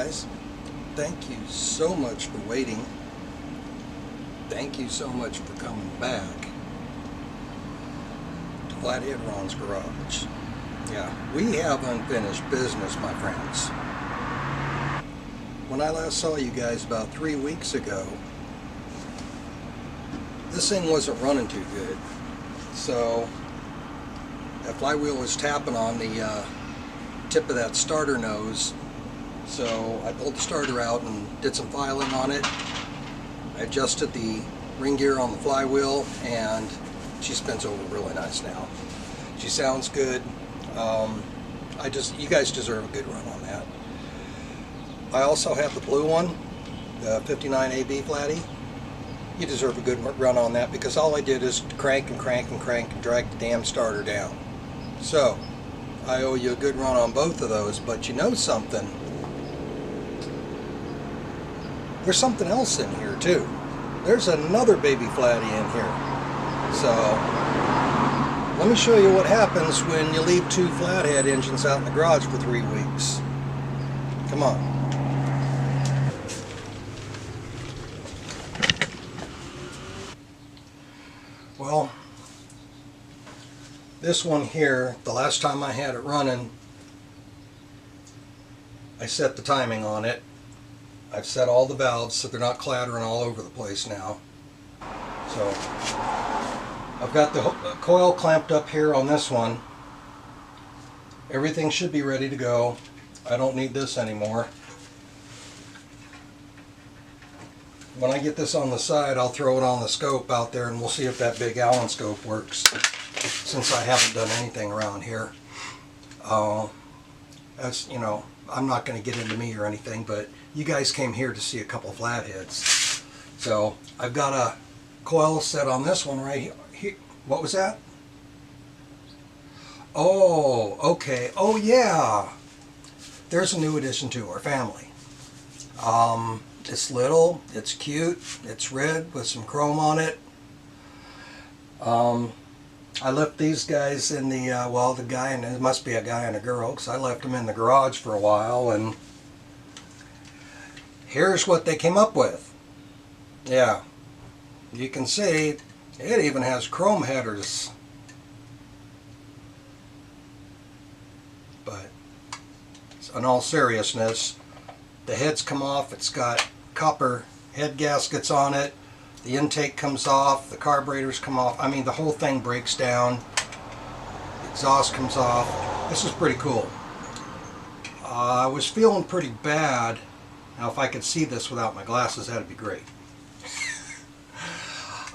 guys. Thank you so much for waiting. Thank you so much for coming back to Flathead Ron's Garage. Yeah, we have unfinished business, my friends. When I last saw you guys about 3 weeks ago, this thing wasn't running too good. So that flywheel was tapping on the tip of that starter nose. So I pulled the starter out and did some filing on it. I adjusted the ring gear on the flywheel and she spins over really nice now. She sounds good. You guys deserve a good run on that. I also have the blue one, the 59 AB Flatty. You deserve a good run on that because all I did is crank and crank and crank and drag the damn starter down. So I owe you a good run on both of those, but you know something? There's something else in here too. There's another baby Flatty in here. So let me show you what happens when you leave two flathead engines out in the garage for 3 weeks. Come on. Well, this one here, the last time I had it running, I set the timing on it. I've set all the valves so they're not clattering all over the place now. So I've got the coil clamped up here on this one. Everything should be ready to go. I don't need this anymore. When I get this on the side, I'll throw it on the scope out there and we'll see if that big Allen scope works, since I haven't done anything around here. That's, you know, I'm not going to get into me or anything, but you guys came here to see a couple of flatheads. So I've got a coil set on this one right here. What was that? Oh, okay. Oh yeah. There's a new addition to our family. It's little, it's cute, it's red with some chrome on it. I left these guys in the, well, the guy, and it must be a guy and a girl, because I left them in the garage for a while, and here's what they came up with. Yeah, you can see it even has chrome headers. But in all seriousness, the heads come off. It's got copper head gaskets on it. The intake comes off. The carburetors come off. I mean, the whole thing breaks down. The exhaust comes off. This is pretty cool. I was feeling pretty bad. Now, if I could see this without my glasses, that'd be great.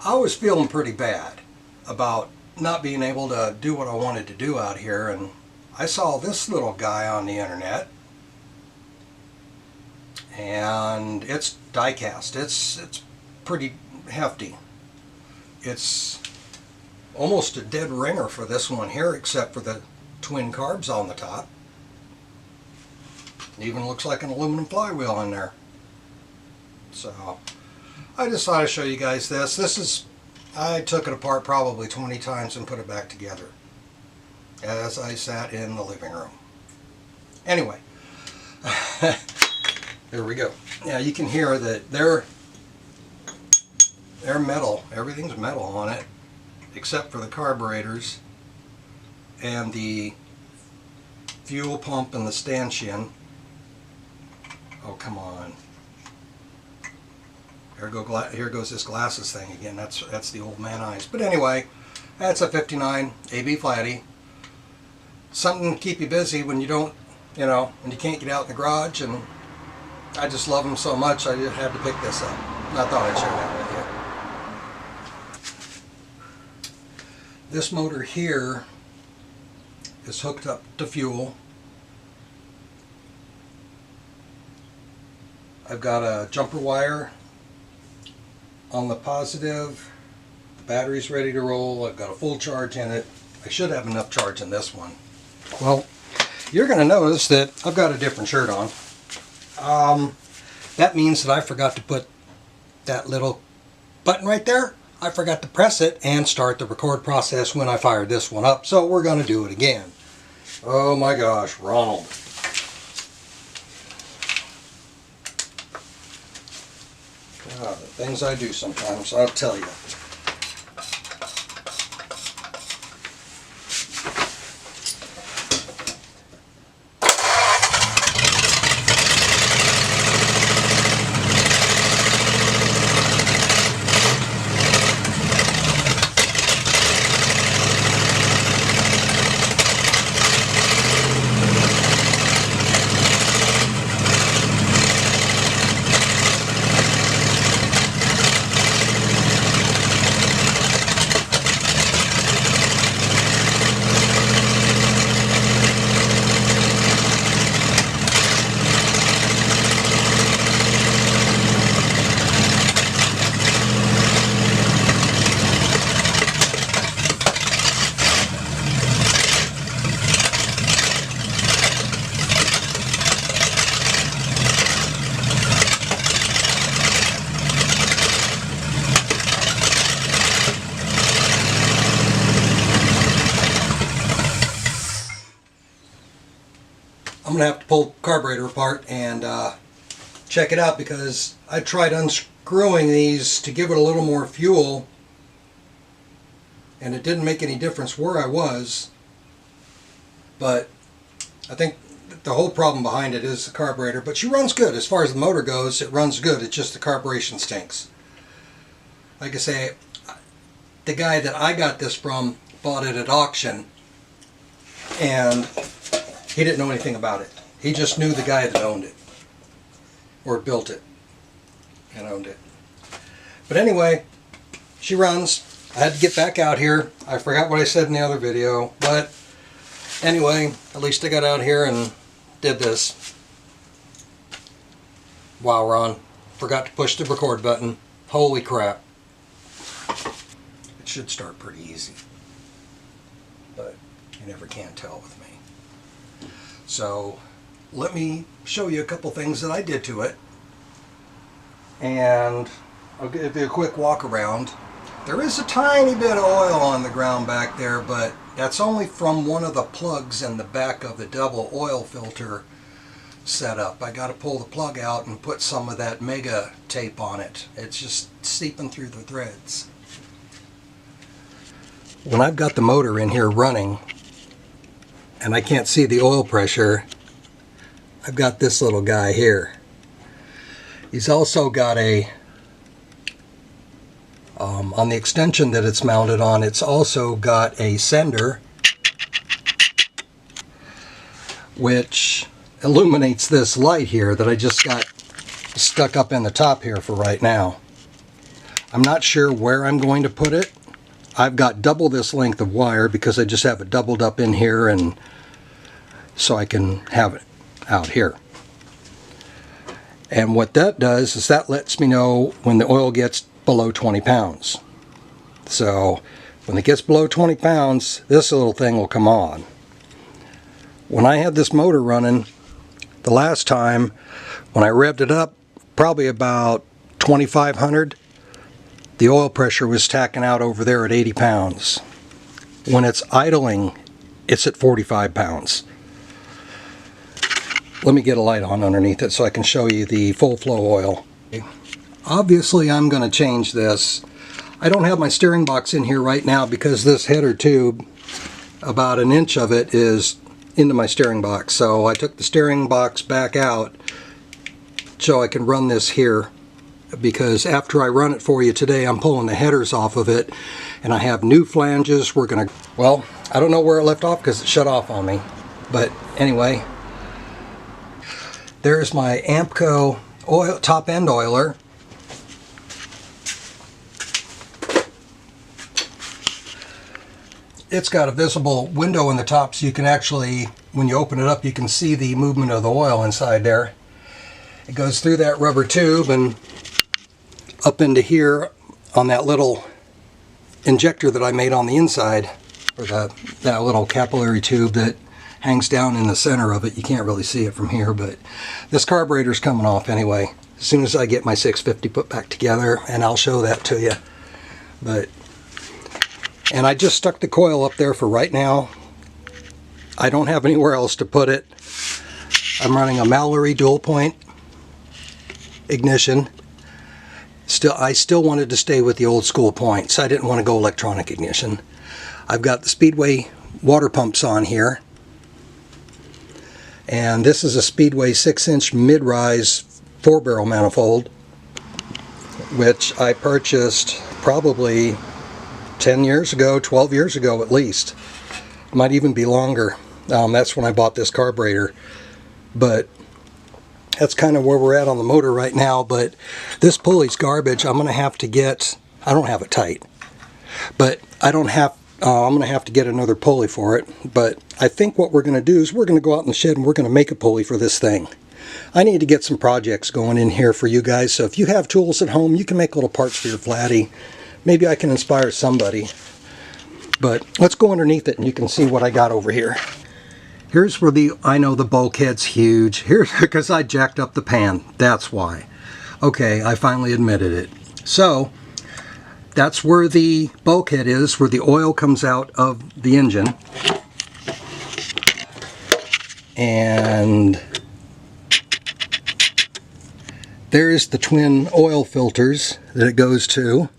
I was feeling pretty bad about not being able to do what I wanted to do out here, and I saw this little guy on the internet. And it's die-cast. It's pretty hefty. It's almost a dead ringer for this one here, except for the twin carbs on the top. It even looks like an aluminum flywheel in there. So I just thought I'd show you guys this. I took it apart probably 20 times and put it back together as I sat in the living room. Anyway. There we go. Yeah, you can hear that they're metal. Everything's metal on it, except for the carburetors and the fuel pump and the stanchion. Oh, come on. Here goes this glasses thing again. That's the old man eyes. But anyway, that's a 59 AB Flatty. Something to keep you busy when you don't, you know, when you can't get out in the garage, and I just love them so much I just had to pick this up. I thought I'd share that with you. This motor here is hooked up to fuel. I've got a jumper wire on the positive. The battery's ready to roll. I've got a full charge in it. I should have enough charge in this one. Well, you're going to notice that I've got a different shirt on. That means that I forgot to put that little button right there. I forgot to press it and start the record process when I fired this one up. So we're going to do it again. Oh my gosh, Ronald. The things I do sometimes, I'll tell you. I'm going to have to pull the carburetor apart and check it out, because I tried unscrewing these to give it a little more fuel and it didn't make any difference where I was. But I think the whole problem behind it is the carburetor. But she runs good. As far as the motor goes, it runs good. It's just the carburation stinks. Like I say, the guy that I got this from bought it at auction, and he didn't know anything about it. He just knew the guy that owned it, or built it and owned it. But anyway, she runs. I had to get back out here. I forgot what I said in the other video, but anyway, at least I got out here and did this. Wow, Ron, forgot to push the record button. Holy crap. It should start pretty easy, but you never can tell with me. So let me show you a couple things that I did to it, and I'll give you a quick walk around. There is a tiny bit of oil on the ground back there, but that's only from one of the plugs in the back of the double oil filter setup. I got to pull the plug out and put some of that mega tape on it. It's just seeping through the threads. When I've got the motor in here running and I can't see the oil pressure, I've got this little guy here. He's also got a, on the extension that it's mounted on, it's also got a sender which illuminates this light here that I just got stuck up in the top here for right now. I'm not sure where I'm going to put it. I've got double this length of wire because I just have it doubled up in here, and so I can have it out here. And what that does is that lets me know when the oil gets below 20 pounds. So when it gets below 20 pounds, this little thing will come on. When I had this motor running the last time, when I revved it up, probably about 2,500, the oil pressure was tacking out over there at 80 pounds. When it's idling, it's at 45 pounds. Let me get a light on underneath it so I can show you the full flow oil. Obviously I'm going to change this. I don't have my steering box in here right now because this header tube, about an inch of it is into my steering box. So I took the steering box back out so I can run this here, because after I run it for you today, I'm pulling the headers off of it and I have new flanges. We're gonna, well, I don't know where it left off because it shut off on me, but anyway, there's my Ampco oil, top end oiler. It's got a visible window in the top, so you can actually, when you open it up, you can see the movement of the oil inside there. It goes through that rubber tube and up into here on that little injector that I made on the inside, or that little capillary tube that hangs down in the center of it. You can't really see it from here, but this carburetor's coming off anyway as soon as I get my 650 put back together, and I'll show that to you. And I just stuck the coil up there for right now. I don't have anywhere else to put it. I'm running a Mallory dual point ignition, I still wanted to stay with the old school points. I didn't want to go electronic ignition. I've got the Speedway water pumps on here. And this is a Speedway 6-inch mid-rise 4-barrel manifold, which I purchased probably 10 years ago, 12 years ago at least. Might even be longer. That's when I bought this carburetor. But that's kind of where we're at on the motor right now. But this pulley's garbage. I'm going to have to get, I don't have it tight, but I'm going to have to get another pulley for it. But I think what we're going to do is we're going to go out in the shed and we're going to make a pulley for this thing. I need to get some projects going in here for you guys. So if you have tools at home, you can make little parts for your Flatty. Maybe I can inspire somebody. But let's go underneath it and you can see what I got over here. Here's where I know the bulkhead's huge. Here's because I jacked up the pan. That's why. Okay, I finally admitted it. So that's where the bulkhead is, where the oil comes out of the engine. And there's the twin oil filters that it goes to.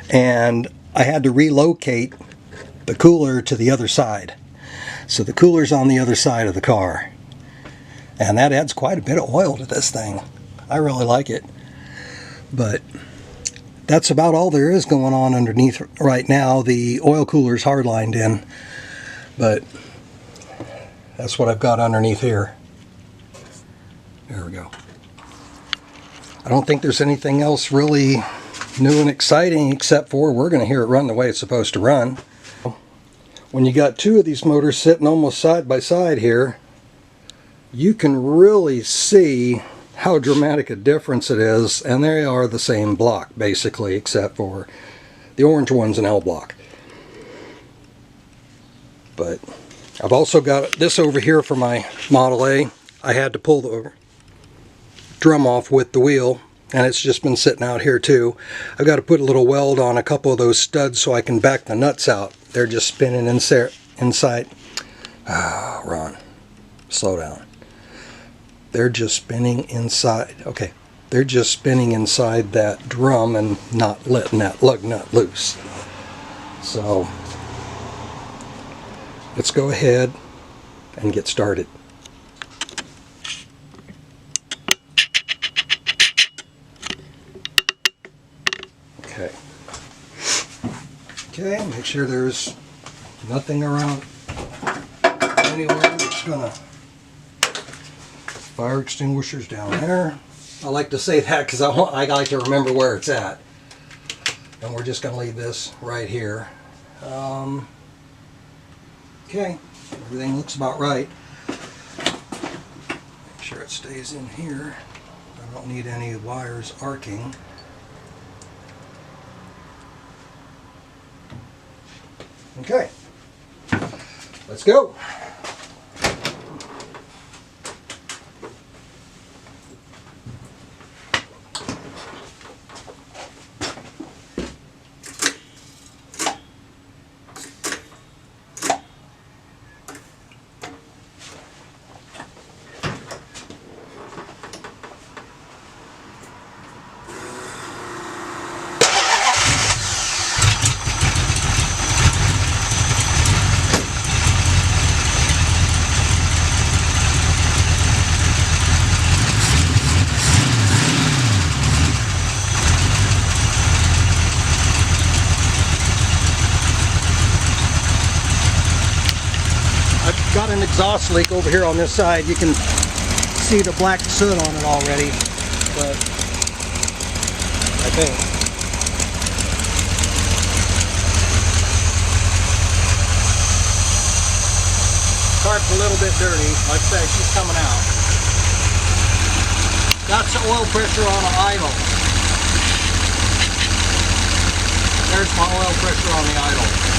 And I had to relocate the cooler to the other side. So the cooler's on the other side of the car. And that adds quite a bit of oil to this thing. I really like it. But that's about all there is going on underneath right now. The oil cooler's hardlined in. But that's what I've got underneath here. There we go. I don't think there's anything else really new and exciting except for we're going to hear it run the way it's supposed to run. When you got two of these motors sitting almost side by side here, you can really see how dramatic a difference it is, and they are the same block basically, except for the orange one's an L block. But I've also got this over here for my Model A. I had to pull the drum off with the wheel, and it's just been sitting out here too. I've got to put a little weld on a couple of those studs so I can back the nuts out. They're just spinning inside. Ron, slow down. They're just spinning inside. Okay, they're just spinning inside that drum and not letting that lug nut loose. So let's go ahead and get started. Okay, make sure there's nothing around anywhere that's gonna, fire extinguisher's down there. I like to say that because I like to remember where it's at. And we're just gonna leave this right here. Okay, everything looks about right. Make sure it stays in here. I don't need any wires arcing. Okay, let's go. Got an exhaust leak over here on this side. You can see the black soot on it already, but I think car's a little bit dirty. Like I say, she's coming out. That's the oil pressure on the idle. There's my oil pressure on the idle.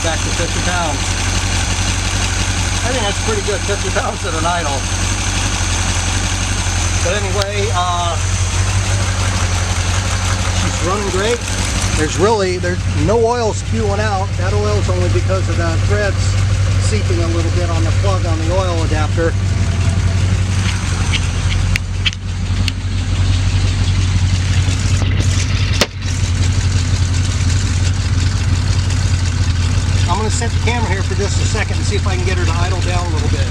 Back to 50 pounds. I think that's pretty good, 50 pounds at an idle. But anyway, running great. There's no oil spewing out. That oil is only because of the threads seeping a little bit on the plug on the oil adapter. I'm going to set the camera here for just a second and see if I can get her to idle down a little bit.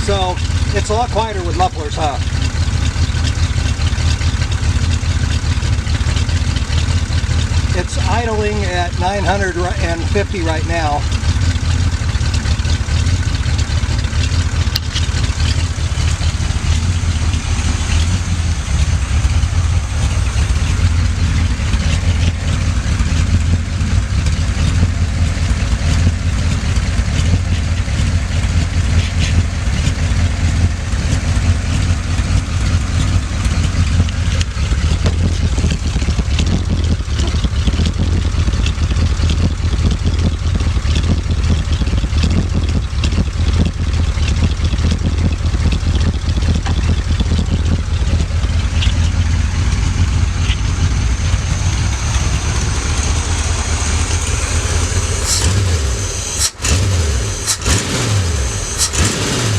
So it's a lot quieter with mufflers, huh? It's idling at 950 right now.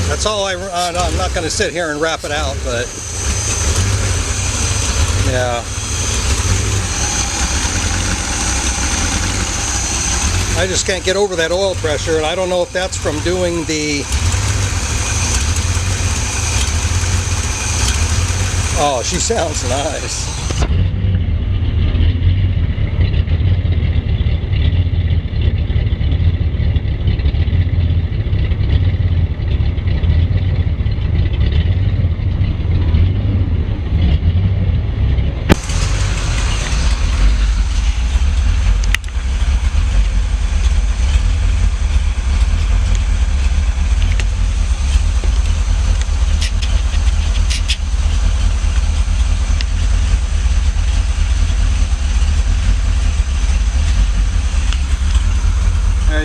That's all I'm not going to sit here and wrap it out, but yeah. I just can't get over that oil pressure, and I don't know if that's from doing the... Oh, she sounds nice.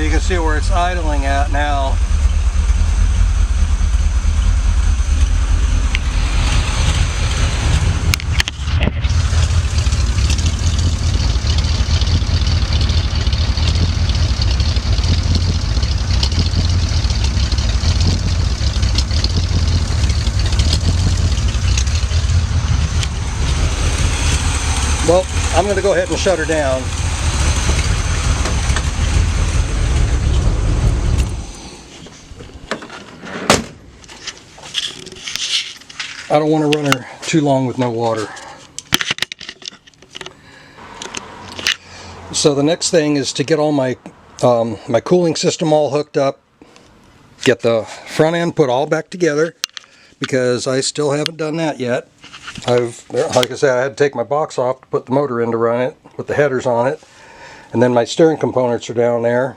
You can see where it's idling at now. Well, I'm going to go ahead and shut her down. I don't want to run her too long with no water. So the next thing is to get all my my cooling system all hooked up, get the front end put all back together, because I still haven't done that yet. Like I said, I had to take my box off to put the motor in to run it, put the headers on it, and then my steering components are down there.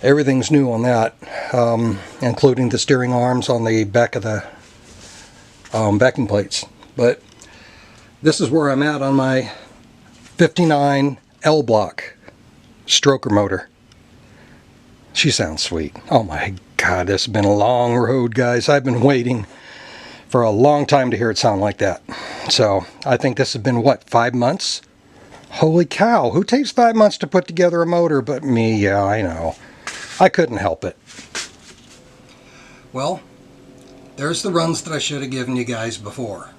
Everything's new on that, including the steering arms on the back of the backing plates. But this is where I'm at on my 59 L block stroker motor. She sounds sweet. Oh my God, this has been a long road, guys. I've been waiting for a long time to hear it sound like that. So I think this has been, what, 5 months? Holy cow, who takes 5 months to put together a motor but me? Yeah, I know. I couldn't help it. Well, there's the runs that I should have given you guys before,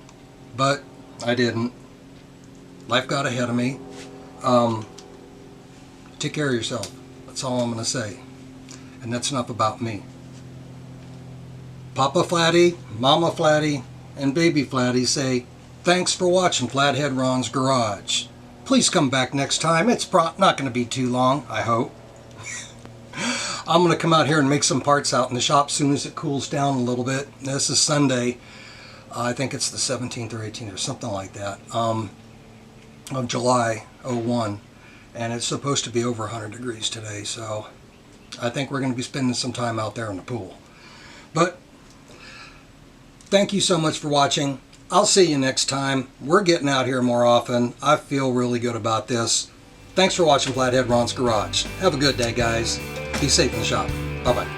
but I didn't. Life got ahead of me. Take care of yourself. That's all I'm going to say. And that's enough about me. Papa Flatty, Mama Flatty, and Baby Flatty say, thanks for watching Flathead Ron's Garage. Please come back next time. It's not going to be too long, I hope. I'm going to come out here and make some parts out in the shop as soon as it cools down a little bit. This is Sunday. I think it's the 17th or 18th or something like that, of July '01. And it's supposed to be over 100 degrees today, so I think we're going to be spending some time out there in the pool. But thank you so much for watching. I'll see you next time. We're getting out here more often. I feel really good about this. Thanks for watching Flathead Ron's Garage. Have a good day, guys. Be safe in the shop. Bye-bye.